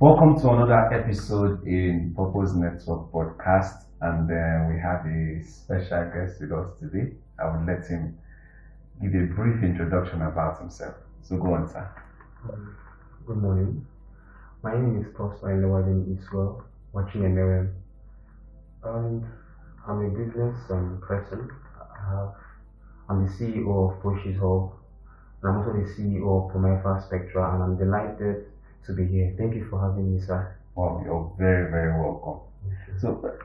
Welcome to another episode in Purpose Network podcast, and we have a special guest with us today. I will let him give a brief introduction about himself. So go on, sir. Good morning. My name is Prosper Inewadin Israel, watching MRM. And I'm a business person. I'm the CEO of Pushes Hub, and I'm also the CEO of Prometheus Spectra, and I'm delighted to be here. Thank you for having me, sir. Well, you're very, very welcome. So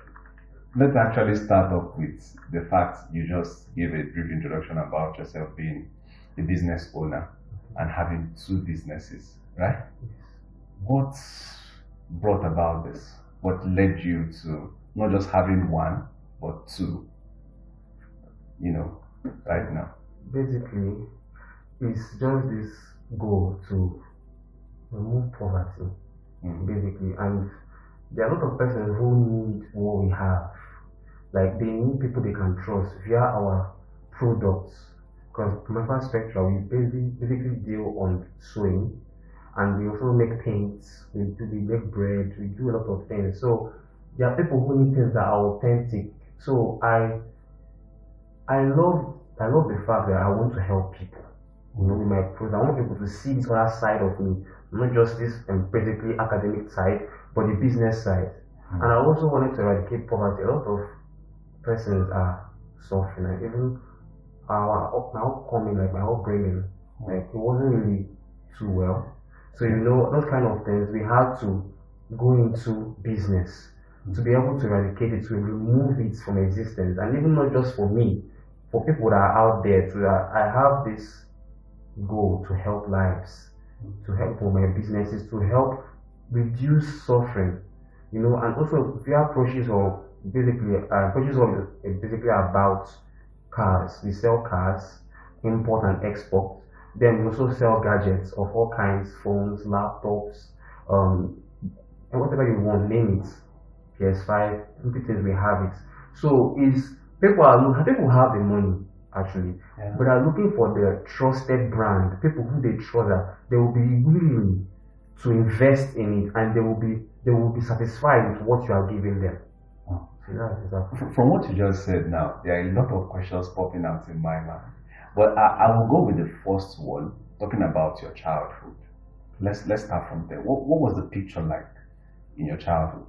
let's actually start off with the fact you just gave a brief introduction about yourself being a business owner and having two businesses, right? What brought about this? What led you to not just having one, but two, right now? Basically, it's just this goal to remove poverty, basically. And there are a lot of persons who need what we have. Like they need people they can trust via our products. Because Prometheus Spectra, we basically deal on sewing, and we also make paints, we make bread, we do a lot of things. So there are people who need things that are authentic. So I love the fact that I want to help people. With my product, I want people to see this other side of me, not just this basically academic side, but the business side. And I also wanted to eradicate poverty. A lot of persons are suffering, and even my upcoming, like my upbringing, like it wasn't really too well. So those kind of things, we had to go into business to be able to eradicate it, to remove it from existence, and even not just for me, for people that are out there. So that I have this goal to help lives, to help for my businesses, to help reduce suffering, and also via approaches of basically about cars. We sell cars, import and export. Then we also sell gadgets of all kinds, phones, laptops, and whatever you want, name it. PS5, everything we have it. So people have the money actually, but are looking for the trusted brand, people who they trust that they will be willing to invest in it, and they will be satisfied with what you are giving them. So that's exactly. From what you just said now, there are a lot of questions popping out in my mind. But I will go with the first one, talking about your childhood. Let's start from there. What was the picture like in your childhood?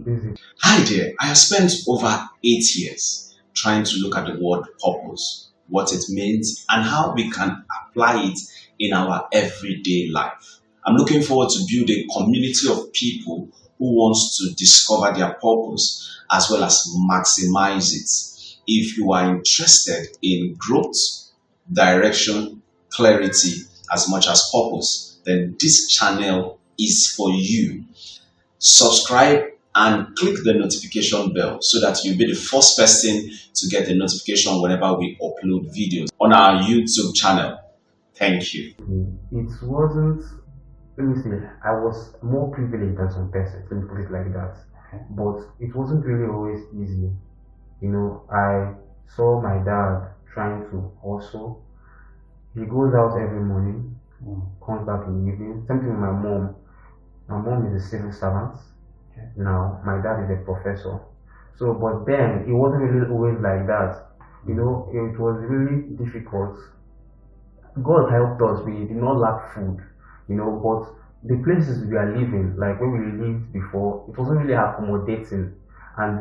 Basic. Hi there, I have spent over 8 years trying to look at the word purpose, what it means, and how we can apply it in our everyday life. I'm looking forward to build a community of people who wants to discover their purpose as well as maximize it. If you are interested in growth, direction, clarity, as much as purpose, then this channel is for you. Subscribe and click the notification bell so that you'll be the first person to get a notification whenever we upload videos on our YouTube channel. Thank you. It wasn't, let me say, I was more privileged than some persons, let me put it like that. But it wasn't really always easy. I saw my dad trying to hustle. He goes out every morning, comes back in the evening. Same thing with my mom. My mom is a civil servant. Now my dad is a professor. So, but then it wasn't really always like that. It was really difficult. God helped us. We did not lack food, but the places we are living, like where we lived before, it wasn't really accommodating. And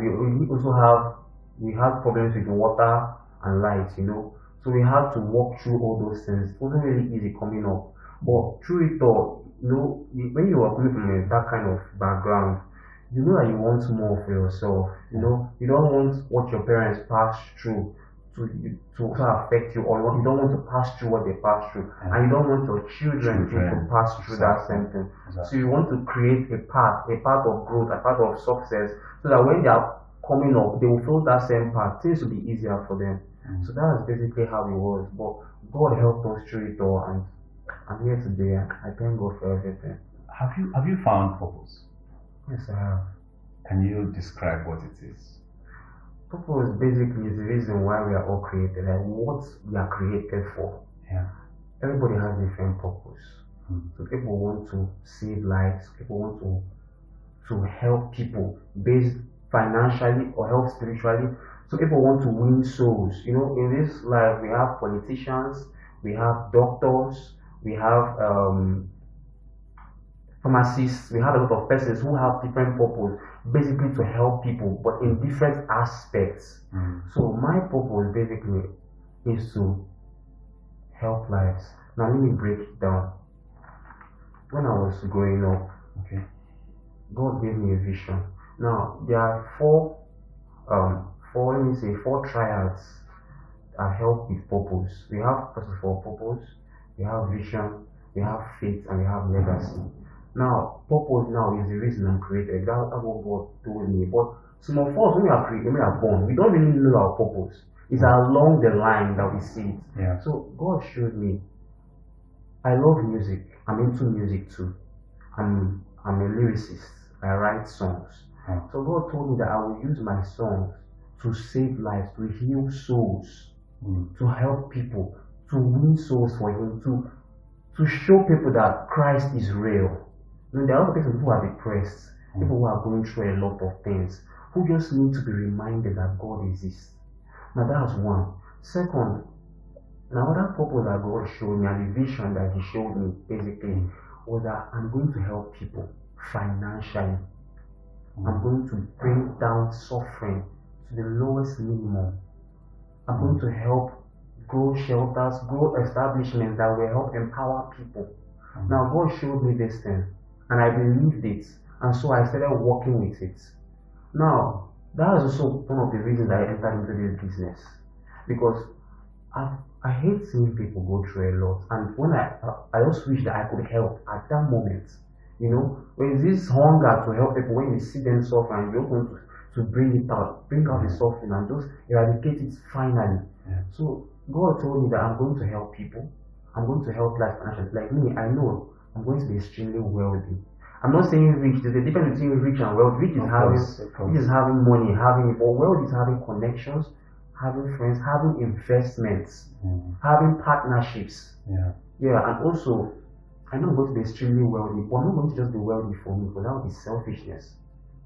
we had problems with water and light, so we had to walk through all those things. It wasn't really easy coming up. But through it all, when you are coming from that kind of background, you know that you want more for yourself. You don't want what your parents passed through to affect you, or you don't want to pass through what they passed through, and you don't want your children to pass through that same thing. So you want to create a path of growth, a path of success, so that when they are coming up, they will follow that same path. Things will be easier for them. So that's basically how it was. But God helped us through it all, and I'm here today. I thank God for everything. Have you found purpose? Yes, I have. Can you describe what it is? Purpose basically is the reason why we are all created, like what we are created for. Yeah. Everybody has different purpose. So people want to save lives, people want to help people based financially or help spiritually. So people want to win souls. In this life we have politicians, we have doctors, we have pharmacists, we have a lot of persons who have different purpose, basically to help people, but in different aspects. So my purpose basically is to help lives. Now let me break it down. When I was growing up, Okay. God gave me a vision. Now there are four triads that help with purpose. We have first of all purpose, we have vision, we have faith, and we have legacy. Now purpose now is the reason I'm created. That's what God told me. But some of us when we are created, when we are born, we don't really know our purpose. It's along the line that we see it. Yeah. So God showed me. I love music. I'm into music too. I'm a lyricist. I write songs. So God told me that I will use my songs to save lives, to heal souls, to help people, to win souls for Him, to show people that Christ is real. There are other people who are depressed, people who are going through a lot of things, who just need to be reminded that God exists. Now that's one. Second, another purpose that God showed me, and the vision that He showed me basically, was that I'm going to help people financially. I'm going to bring down suffering to the lowest minimum. I'm going to help grow shelters, grow establishments that will help empower people. Now God showed me this thing, and I believed it, and so I started working with it. Now that is also one of the reasons I entered into this business, because I hate seeing people go through a lot, and when I just wish that I could help at that moment. When this hunger to help people, when you see them suffer and you want to bring out the suffering and just eradicate it finally. Yeah. So God told me that I'm going to help people. I'm going to help life financially. Like me, I know I'm going to be extremely wealthy. I'm not saying rich. There's a difference between rich and wealth. Rich is having money, having it, but wealth is having connections, having friends, having investments, having partnerships. Yeah, and also I know I'm going to be extremely wealthy, but I'm not going to just be wealthy for me, because that would be selfishness.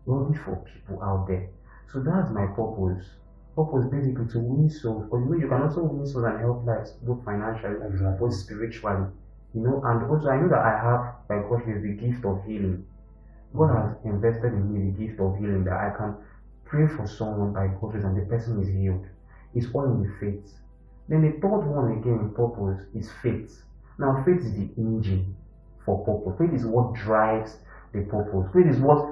Wealthy for people out there. So that's my purpose. Purpose basically to win souls. Because you can also win souls and help lives, both financially, both spiritually. And also I know that I have, by God's grace, the gift of healing. God has invested in me the gift of healing, that I can pray for someone by God's grace and the person is healed. It's all in the faith. Then the third one again in purpose is faith. Now faith is the engine for purpose. Faith is what drives the purpose. Faith is what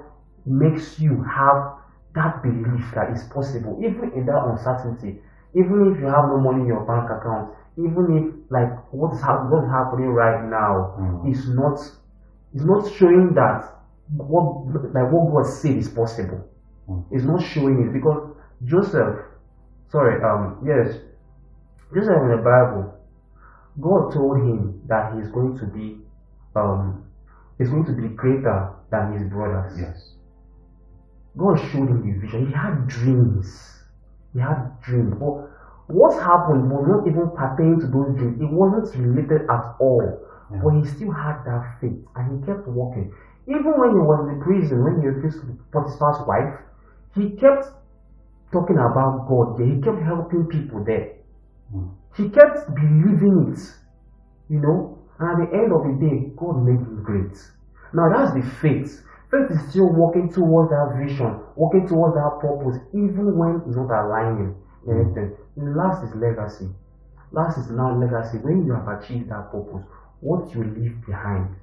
makes you have that belief that it's possible, even in that uncertainty, even if you have no money in your bank account, even if like what's happening right now is not showing that what God said is possible. It's not showing it, because Joseph in the Bible, God told him that he's going to be greater than his brothers. Yes. God showed him the vision. He had dreams. But what happened was not even pertaining to those dreams. It wasn't related at all. Yeah. But he still had that faith, and he kept walking. Even when he was in the prison, when he refused Potiphar's wife, he kept talking about God there. He kept helping people there. He kept believing it, and at the end of the day, God made him great. Now that's the faith. Faith is still working towards that vision, working towards that purpose, even when it's not aligning. The last is legacy. Last is now legacy. When you have achieved that purpose, what you leave behind.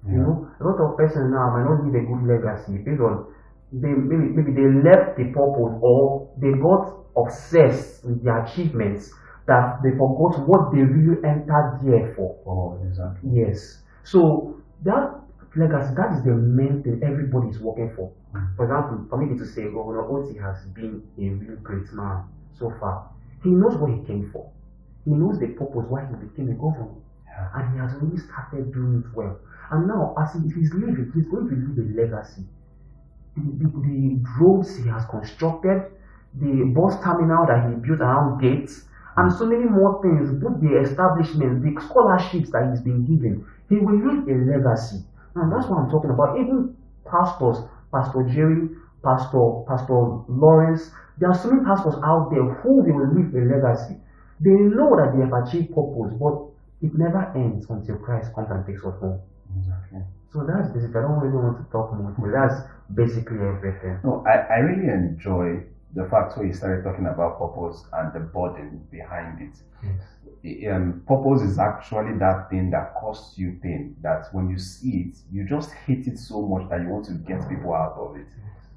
A lot of persons now might not leave a good legacy based on maybe they left the purpose, or they got obsessed with their achievements, that they forgot what they really entered there for. Oh, exactly. Yes. So that legacy, that is the main thing everybody is working for. For example, for me to say Governor Oti has been a really great man so far. He knows what he came for. He knows the purpose why he became a governor. Yeah. And he has really started doing it well. And now, if he's leaving, he's going to leave a legacy. The roads he has constructed, the bus terminal that he built around gates, and so many more things, both the establishments, the scholarships that he's been given. He will leave a legacy. And that's what I'm talking about. Even pastors, Pastor Jerry, Pastor Lawrence, there are so many pastors out there who they will leave a legacy. They know that they have achieved purpose, but it never ends until Christ comes and takes us home. Exactly. So that's basically, I don't really want to talk much, but that's basically everything. No, I really enjoy the fact where you started talking about purpose and the burden behind it. Yes. Purpose is actually that thing that costs you pain, that when you see it, you just hate it so much that you want to get people out of it.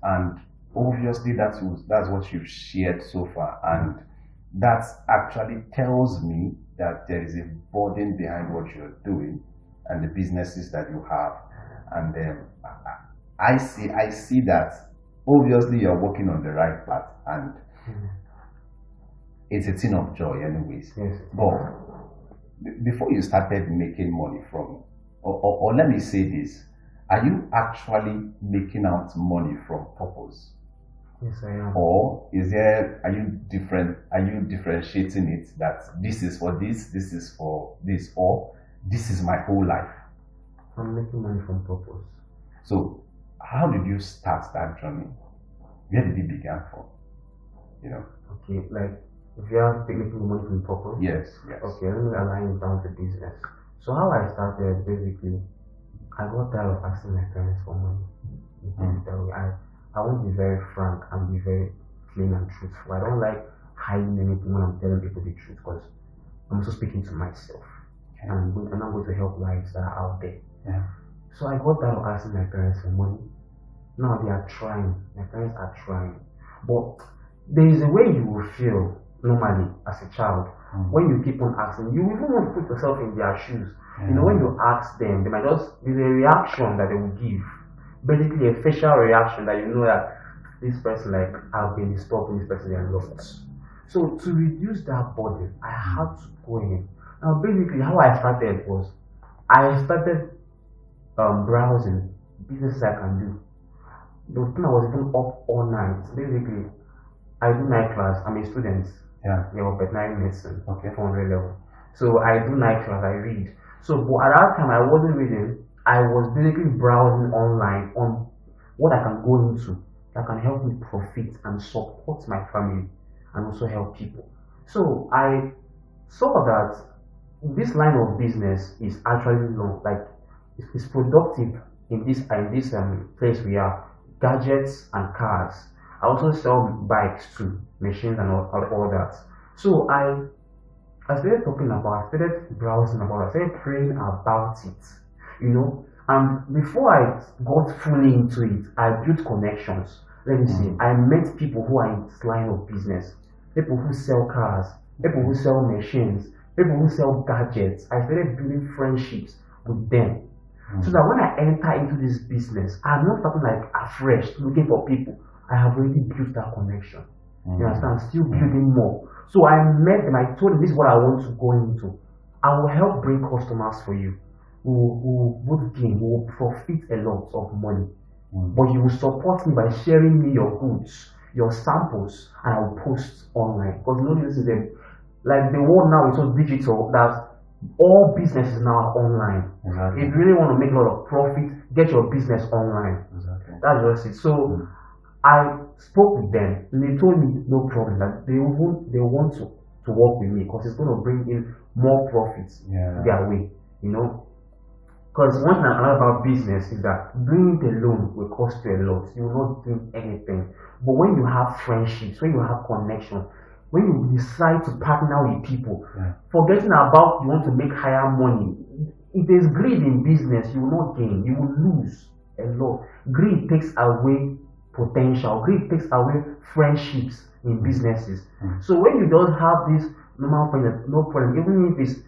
And obviously that's what you've shared so far, and that actually tells me that there is a burden behind what you're doing and the businesses that you have. And I see that obviously you're working on the right path, and it's a thing of joy anyways. Yes. But before you started making money from, or let me say this, are you actually making out money from purpose? Yes, I am. Or are you differentiating it that this is for this is for this, or this is my whole life? I'm making money from purpose. So how did you start that journey? Where did it begin from? Okay, like if you are making money from purpose. Yes. Okay, let me align it down to business. So how I started, basically, I got tired of asking my parents for money. I want to be very frank and be very clean and truthful. I don't like hiding anything when I'm telling people the truth, because I'm also speaking to myself. Okay. And I'm not going to help lives that are out there. Yeah. So I got tired of asking my parents for money. Now they are trying. My parents are trying. But there is a way you will feel normally as a child when you keep on asking. You even want to put yourself in their shoes. When you ask them, there's a reaction that they will give. Basically a facial reaction that you know that this person, like, I've been stopping this person a lot. So to reduce that burden, I had to go in. Now basically how I started was, I started browsing businesses I can do. The thing I was even up all night. Basically, I do night class. I'm a student. Yeah. Veterinary medicine. Okay. 400 level. So I do night class. I read. So, but at that time I wasn't reading. I was basically browsing online on what I can go into that can help me profit and support my family and also help people. So I saw that this line of business is actually long, like it's productive in this place we are, gadgets and cars. I also sell bikes too, machines and all that. So I started browsing about it, I started praying about it, and before I got fully into it, I built connections. Let me see, I met people who are in this line of business, people who sell cars, people who sell machines, people who sell gadgets. I started building friendships with them. So that when I enter into this business, I'm not starting like afresh, looking for people. I have already built that connection. You understand? I'm still building more. So I met them, I told them this is what I want to go into. I will help bring customers for you who will profit a lot of money. But you will support me by sharing me your goods, your samples, and I will post online. Because this is like the world now is so digital that all businesses now are online. Exactly. If you really want to make a lot of profit, get your business online. Exactly. That's just it. So I spoke with them and they told me no problem, that they want to work with me because it's going to bring in more profits their way, Because one thing I know about business is that doing it alone will cost you a lot. You will not do anything. But when you have friendships, when you have connection, when you decide to partner with people, forgetting about you want to make higher money. If there's greed in business, you will not gain. You will lose a lot. Greed takes away potential. Greed takes away friendships in businesses. So when you don't have this normal friend, no problem. Even if it's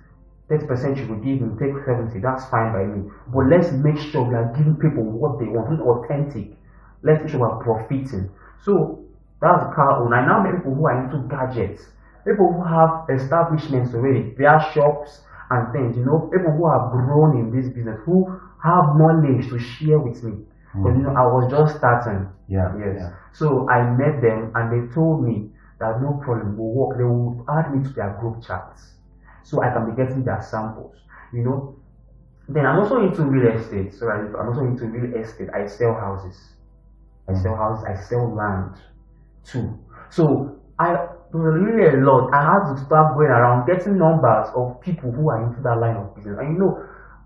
30% you will give him, take 70, that's fine by me. But let's make sure we are giving people what they want, authentic. Let's make sure we are profiting. So that's the car owner. I now met people who are into gadgets, people who have establishments already, their shops and things, people who have grown in this business, who have knowledge to share with me. Because I was just starting. Yes. So I met them and they told me that no problem, we'll work. They will add me to their group chats so I can be getting their samples, you know. Then I'm also into real estate. So I'm also into real estate. I sell houses. I sell land too. So I really a lot. I had to start going around getting numbers of people who are into that line of business. And you know,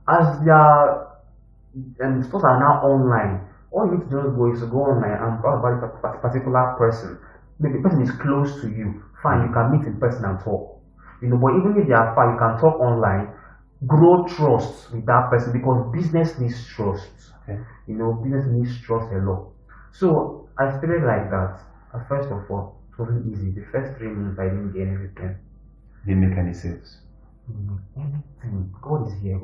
as their stores are now online, all you need to just go is to go online and talk about a particular person. Maybe the person is close to you. Fine, you can meet in person and talk. You know, but even if they are far, you can talk online. Grow trust with that person because business needs trust. Okay. You know, business needs trust a lot. So I started like that. First of all, it wasn't easy. The first 3 months I didn't get anything. Didn't make any sales. Anything. God is here.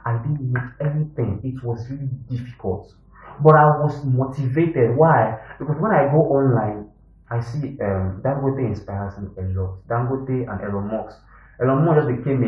I didn't make anything. It was really difficult. But I was motivated. Why? Because when I go online, I see Dangote inspires me a lot. Dangote and Elon Musk. Elon Musk just became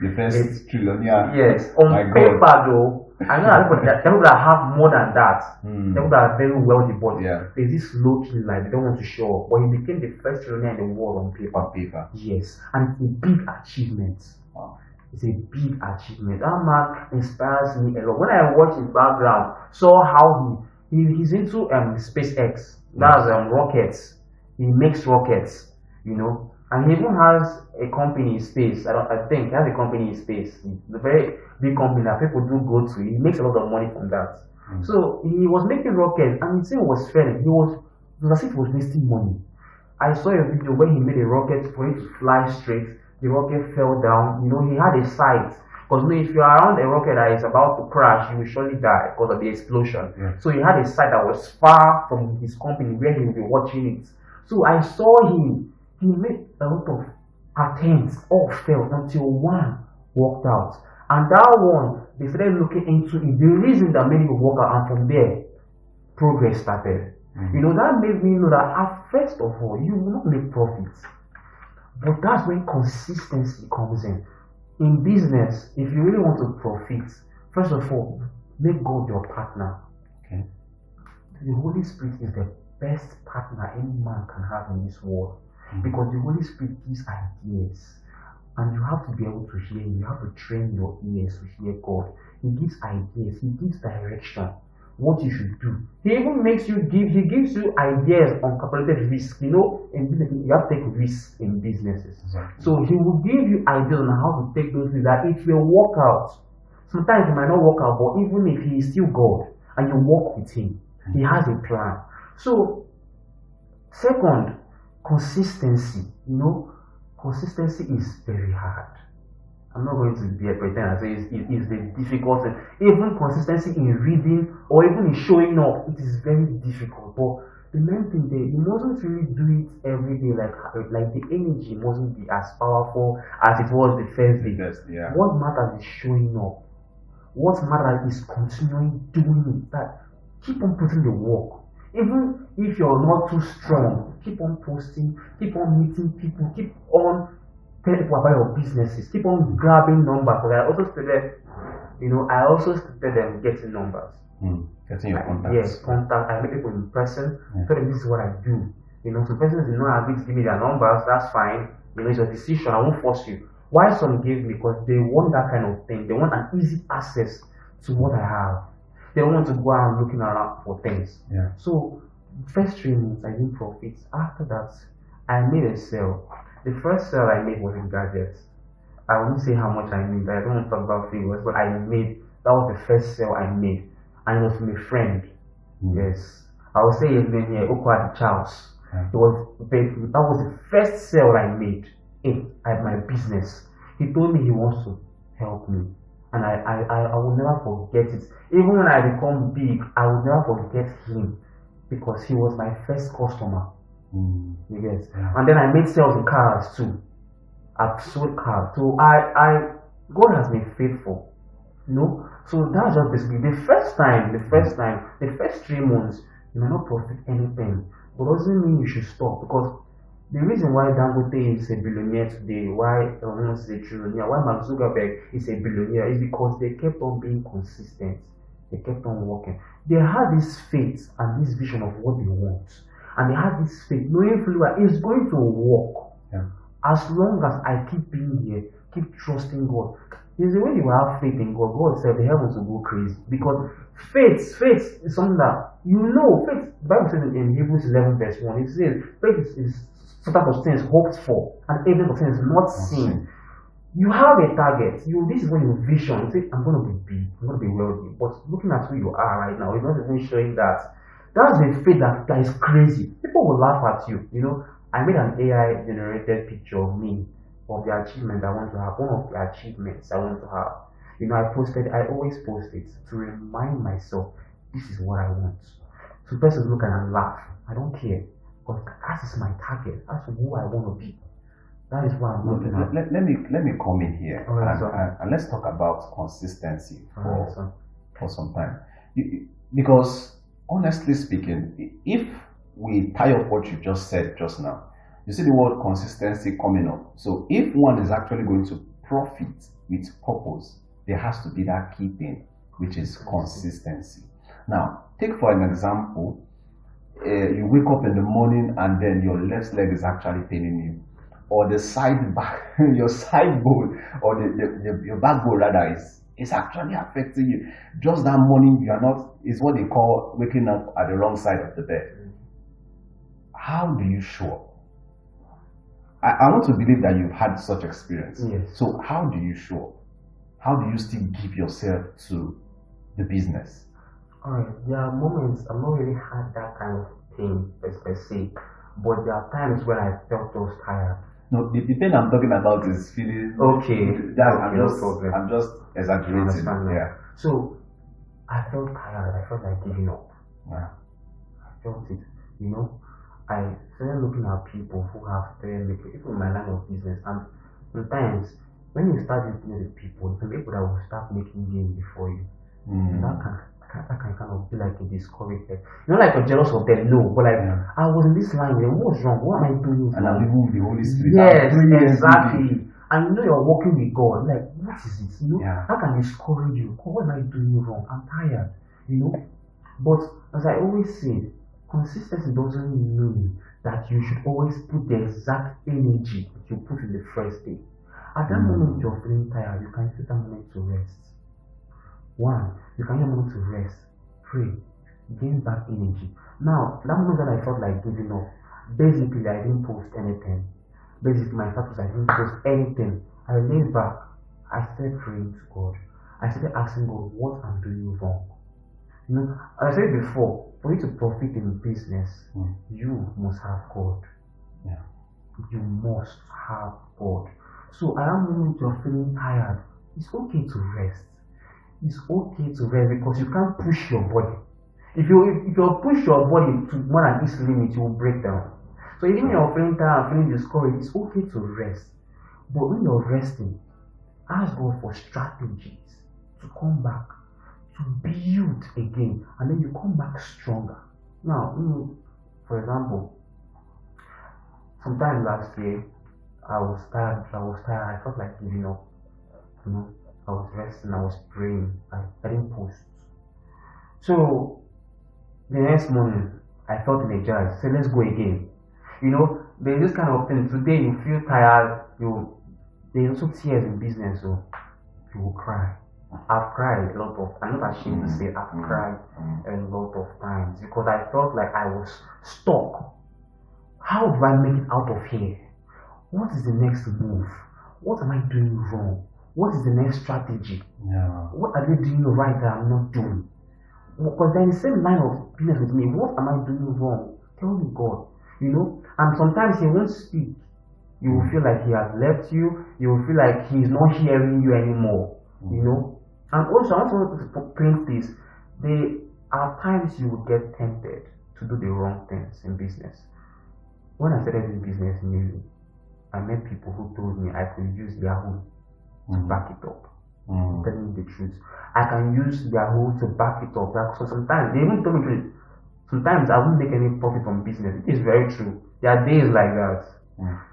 the first trillionaire. Yes, on My paper God. though, I know that people that have more than that, people that are very wealthy, but there's this low key life they don't want to show up. But he became the first trillionaire in the world on paper. On paper. Yes, and it's a big achievement. Wow. It's a big achievement. That man inspires me a lot. When I watch his background, saw how he's into SpaceX. That's rockets. He makes rockets, you know. And he even has a company in space. I think he has a company in space. It's a very big company that people do go to. He makes a lot of money from that. So he was making rockets and his thing was failing. It was as if he was wasting money. I saw a video where he made a rocket for it to fly straight. The rocket fell down. You know, he had a sight. Because you know, if you're around a rocket that is about to crash, you will surely die because of the explosion. So he had a site that was far from his company where he will be watching it. So I saw him. He made a lot of attempts, all failed until one worked out. And that one, they started looking into it. The reason that many will work out, and from there, progress started. You know, that made me know that at first of all, you will not make profits. But that's when consistency comes in. In business, if you really want to profit, first of all, make God your partner. Okay. The Holy Spirit is the best partner any man can have in this world. Because the Holy Spirit gives ideas. And you have to be able to hear him. You have to train your ears to hear God. He gives ideas. He gives direction. What you should do. He even he gives you ideas on calculated risk. You know, in business, you have to take risks in businesses. Exactly. So he will give you ideas on how to take those risks that it will work out. Sometimes it might not work out, but even if he is still God and you walk with him, he has a plan. So, second, consistency. You know, consistency is very hard. I'm not going to be a pretender and say it's the difficult thing. Even consistency in reading or even in showing up, it is very difficult. But the main thing there, you mustn't really do it every day. Like the energy mustn't be as powerful as it was the first day. Yeah. What matters is showing up. What matters is continuing doing it. That keep on putting the work. Even if you're not too strong, keep on posting, keep on meeting people, keep on telling people about your businesses, keep on grabbing numbers. Because I also started getting numbers. Getting your contacts. Yes, contact. I meet people in person, tell them this is what I do. You know, some persons do not agree to give me their numbers, that's fine. You know, it's your decision, I won't force you. Why some give me? Because they want that kind of thing. They want an easy access to what I have. They don't want to go around looking around for things. So, first 3 months I didn't profit. After that, I made a sale. The first sale I made was in gadgets. I won't say how much I made. I don't want to talk about figures, but that was the first sale I made. And it was from a friend. Yes. I will say his name here, Okwadi Charles. That was the first sale I made at my business. He told me he wants to help me. And I will never forget it. Even when I become big, I will never forget him. Because he was my first customer. You get? And then I made sales in cars too. I've sold cars. So God has been faithful. You know? So that's just basically the first 3 months, you may not profit anything. But doesn't mean you should stop. Because the reason why Dangote is a billionaire today, why Elon is a trillionaire, why Mark Zuckerberg is a billionaire, is because they kept on being consistent. They kept on working. They had this faith and this vision of what they want. and they had this faith, knowing fully well it's going to work. Yeah. As long as I keep being here, keep trusting God. There's a way you have faith in God. God said the heavens will go crazy. Because faith is something that faith. The Bible says in Hebrews 11 verse 1, it says faith is substance of things hoped for and evidence of things not seen. You have a target. This is when you vision. You say, I'm going to be big. I'm going to be wealthy. But looking at who you are right now, it's not even showing that. That's the faith that is crazy. People will laugh at you. I made an AI generated picture of me, of the achievement I want to have. One of the achievements I want to have. I always post it to remind myself, this is what I want. So persons look and laugh. I don't care. Because that is my target. That's who I want to be. That is why I'm looking at. Let me come in here and let's talk about consistency for some time. Because honestly speaking, if we tie up what you just said just now, you see the word consistency coming up. So if one is actually going to profit with purpose, there has to be that key thing, which is consistency. Now, take for an example, you wake up in the morning and then your left leg is actually paining you, or the side back, your side bone, or your backbone rather is actually affecting you. Just that morning, you are not, is what they call waking up at the wrong side of the bed. How do you show up? I want to believe that you've had such experience. Yes. So how do you show up? How do you still give yourself to the business? Alright, there are moments I've not really had that kind of thing per se, but there are times when I felt those tired. No, the pain I'm talking about is feeling. Okay. I'm just exaggerating. Yeah. So I felt tired. I felt like giving up. Yeah. I felt it. I started looking at people who have started making, people in my line of business, and sometimes when you start looking at the people that will start making gains before you, and that can kind of be like a discouragement. Like you're jealous of them, no, but like I was in this line, what's wrong? What am I doing? And I'm living with the Holy Spirit. Yes, exactly. And you're working with God. Like, what is it? That can discourage you. What am I doing wrong? I'm tired. But as I always say, consistency doesn't mean that you should always put the exact energy that you put in the first day. At that moment you're feeling tired, you can use that moment to rest. One, you can use that moment to rest, pray, gain back energy. Now, that moment that I felt like giving up, basically I didn't post anything. Basically my status, I didn't post anything. I laid back, I started praying to God. I started asking God what I'm doing wrong. I said before, for you to profit in business, you must have God. Yeah. You must have God. So at that moment you're feeling tired, it's okay to rest. It's okay to rest because you can't push your body. If you push your body to more than this limit, you will break down. So even when you're feeling tired and feeling discouraged, it's okay to rest. But when you're resting, ask God for strategies to come back, to build again, and then you come back stronger. Now, for example, sometime last year, I was tired, I felt like giving up. I was resting, I was praying, I didn't post. So, the next morning, I felt energized, so let's go again. There's this kind of thing, today you feel tired, there's also tears in business, so you will cry. I've cried a lot of, I'm not ashamed to say I've cried a lot of times because I felt like I was stuck. How do I make it out of here? What is the next move? What am I doing wrong? What is the next strategy? Yeah. What are they doing right that I'm not doing? Because they're in the same line of business with me. What am I doing wrong? Tell me God. And sometimes he won't speak. You will feel like he has left you. You will feel like he's not hearing you anymore. And also, I want to paint this. There are times you will get tempted to do the wrong things in business. When I started this business newly, I met people who told me I could use Yahoo to back it up. Telling me the truth. I can use Yahoo to back it up. So sometimes, they even told me sometimes I won't make any profit from business. It is very true. There are days like that.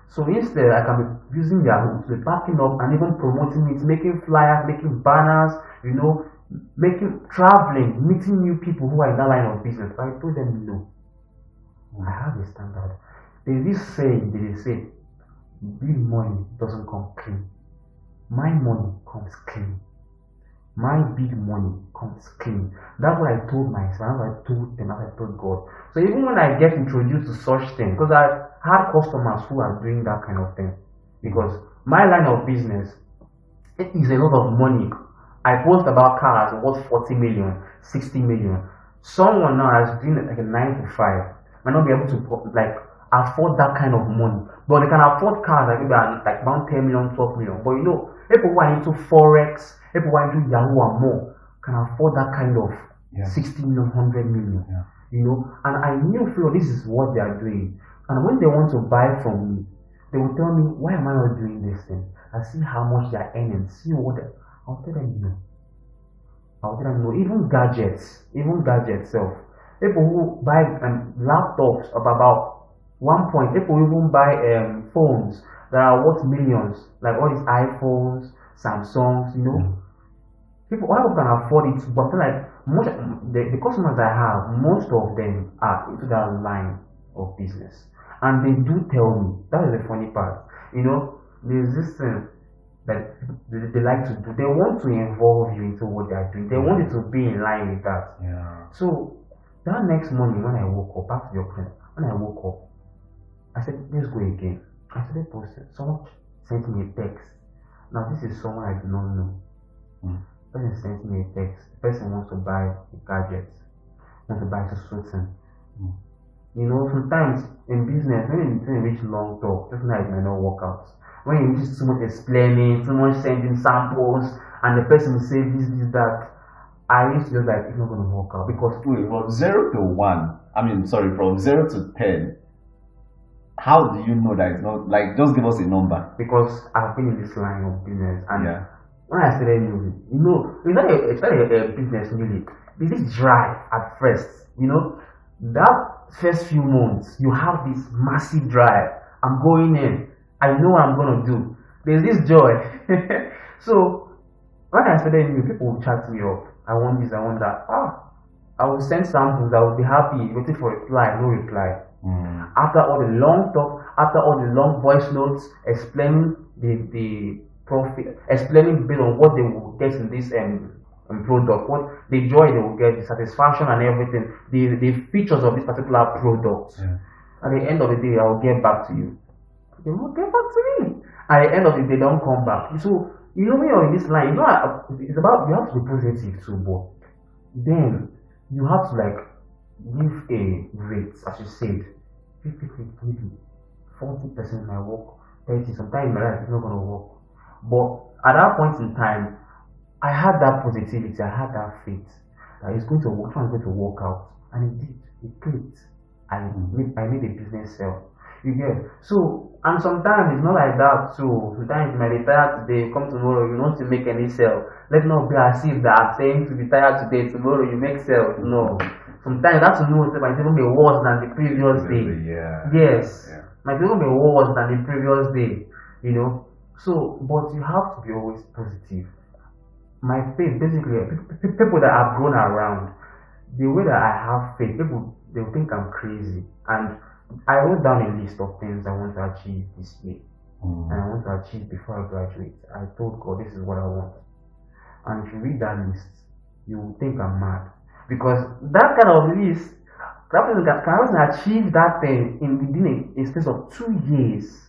So instead, I can be using Yahoo to be backing up and even promoting it, making flyers, making banners, making traveling, meeting new people who are in that line of business. But I told them no. I have a standard. There's this saying they say, big money doesn't come clean. My money comes clean. My big money comes clean. That's what I told myself, that's what I told them, that's what I told God. So even when I get introduced to such things, because I had customers who are doing that kind of thing, because my line of business, it is a lot of money. I post about cars worth 40 million, 60 million. Someone now has doing like a 9 to 5 might not be able to like afford that kind of money, but they can afford cars like maybe like around 10 million, 12 million. But you know, people who are into forex, people who are into Yahoo and more can afford that kind of 60 million, 100 million. You know, and I knew feel this is what they are doing. And when they want to buy from me, they will tell me, why am I not doing this thing? I see how much they are earning, see what I'll tell them no. I'll tell them no. Even gadgets self. People who buy laptops of about 1 point, people even buy phones that are worth millions, like all these iPhones, Samsungs, you know. People, other people can afford it, but I feel like most the customers I have, most of them are into that line of business, and they do tell me. That is the funny part. You know, there's this thing that they like to do. They want to involve you into what they are doing. They want you to be in line with that. So that next morning when I woke up, back to your point, when I woke up, I said, let's go again. I started posting. Someone sent me a text. Now this is someone I do not know. The person sent me a text. The person wants to buy a gadget, wants to buy a suit. You know, sometimes in business, when you reach long talk, just like it might not work out. When you reach too much explaining, too much sending samples, and the person will say this, that, I used to just like, it's not going to work out. Because from 0 to 1, from 0 to 10, how do you know that it's not, like, just give us a number? Because I've been in this line of business, and when I started music, you know, it's not a business really. There's this drive at first, you know, that first few months, you have this massive drive. I'm going in. I know what I'm going to do. There's this joy. So, when I started music, people would chat me up. I want this, I want that. I will send samples, I will be happy, waiting for a reply, no reply. After all the long talk, after all the long voice notes, explaining the profit, explaining based on what they will get in this product, what the joy they will get, the satisfaction and everything, the features of this particular product. At the end of the day, I will get back to you. They will get back to me. At the end of the day, they don't come back. So, you know, when you're in this line, you know, it's about, you have to be positive too, but then you have to like give a rate, as you said, 50, 40% might work, 30, sometimes in my life it's not going to work. But at that point in time, I had that positivity, I had that faith that it's going to work, it's going to work out. And it did, it clicked. I made a business sell. You get, so, and sometimes it's not like that too. Sometimes you might be tired today, come tomorrow, you don't to make any sell. Let not be as if that I'm saying to be tired today, tomorrow you make sell. No. Sometimes that's to know it might even be worse than the previous day. Yes. Might even be worse than the previous day. You know. So, but you have to be always positive. My faith, basically, people that I've grown around, the way that I have faith, people they'll think I'm crazy. And I wrote down a list of things I want to achieve this year. And I want to achieve before I graduate. I told God, this is what I want. And if you read that list, you will think I'm mad. Because that kind of list, that person can achieve that thing within a space of 2 years.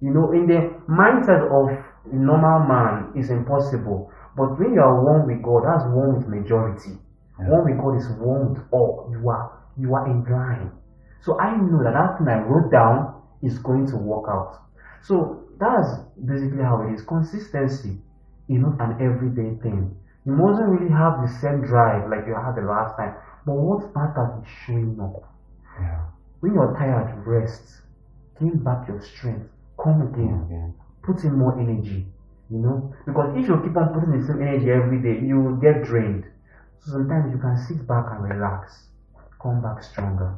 You know, in the mindset of a normal man, it's impossible. But when you are one with God, that's one with majority. One with God is one with all. You are in line. So I know that thing I wrote down is going to work out. So that's basically how it is. Consistency is not an everyday thing. You mustn't really have the same drive like you had the last time. But what matters is showing up. When you're tired, rest. Gain back your strength. Come again. Put in more energy. You know? Because if you keep on putting the same energy every day, you will get drained. So sometimes you can sit back and relax. Come back stronger.